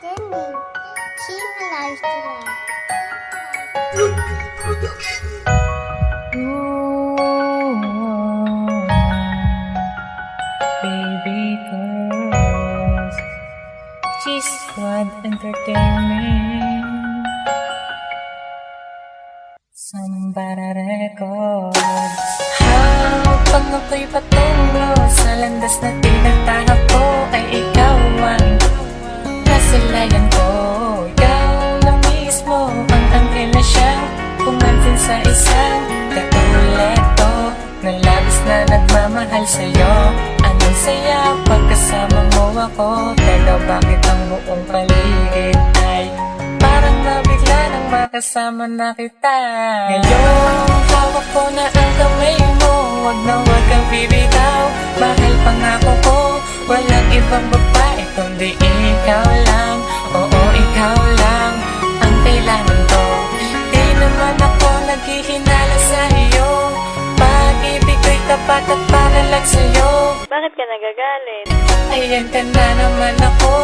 Sending. China Lifestyle. Wendy Production. Baby girls, G-Squad Entertainment, Sambara Records. Habang ako'y patungo sa landas na tinatahak ko, ay ikaw ang nasilayan ko. Ikaw na mismo ang anghel na siyang pumansin sa isang katulad ko, na labis na nagmamahal sa'yo. Anong saya pagkasama mo ako, teka bakit ang buong paligid ay parang nabigla nang makasama na kita. Ngayon, hawak ko na ang kamay mo, wag na wag kang bibitaw. Mahal pangako ko, walang ibang babae kundi ikaw lang. Oo, ikaw lang ang kailangan ko. Di naman ako naghihinala sa iyo, pag-ibig ko'y tapat at para lang sa'yo. Bakit ka nagagalit? Ayan ka na naman ako,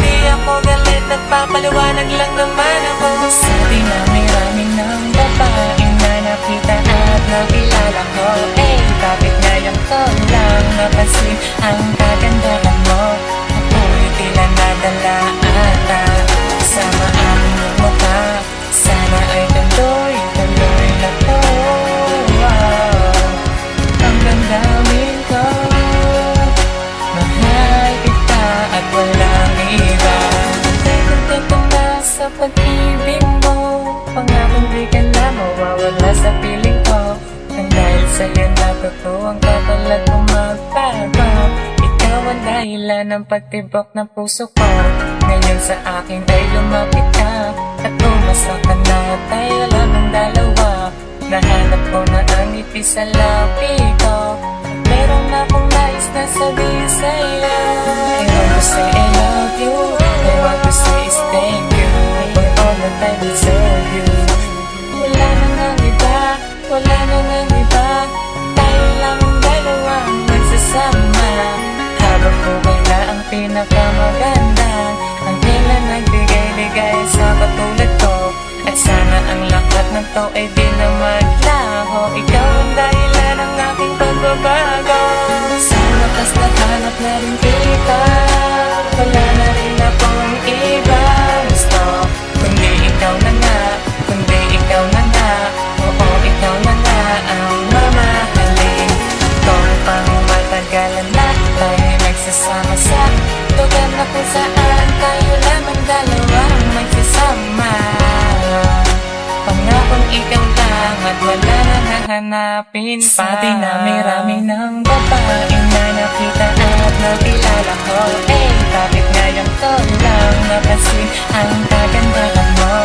di ako galit, nagpapaliwanag lang naman ako. Sa dinami-raming ng babae na nakita at nakilala ko, eh bakit ngayon ko lang napansin ang kagandahan mo? Ako'y tila nadala ata sa maaming mukha. Sana ay tuloy-tuloy na to. Hanggang damin ko, mahal kita at walang iba. Kontento na sa pag-ibig mo, pangakong di ka na mawawala sa piling ko. Nang dahil sa'yo natuto ang katulad mo magbago. Ikaw ang dahilan ng pagtibok ng puso ko. Ngayon sa akin ay lumapit ka at umasa ka na, tayo lamang dalawa. Nahanap ko na ang ngiti sa labi ko, meron akong nais na sabihin sa'yo. I want to say I love you, I want to say is thank you for all that I deserve you. Wala na nang iba, wala na nang iba, tayo lang ang dalawa ang magsasama. Habang buhay na ang pinakamaganda, ang kailan nagbigay-ligay sa katulad ko. At sana ang lahat ng to ay di na maglaho, ikaw ang dahilan ng aking pagbabago. Sa wakas naghanap na rin kita, wala na rin akong iba gusto, kundi ikaw na nga, kundi ikaw na nga. Oo, ikaw na nga ang mamahalin ko, pang matagalan na tayo nagsasama sa lugar na kung saan tayo lamang dalawang magsasama. Pangakong ikaw lang at wala na hahanapin pa. Sa dinami-rami ng babae na nakita at nakilala ko, eh bakit ngayon ko lang napansin ang kagandahan mo?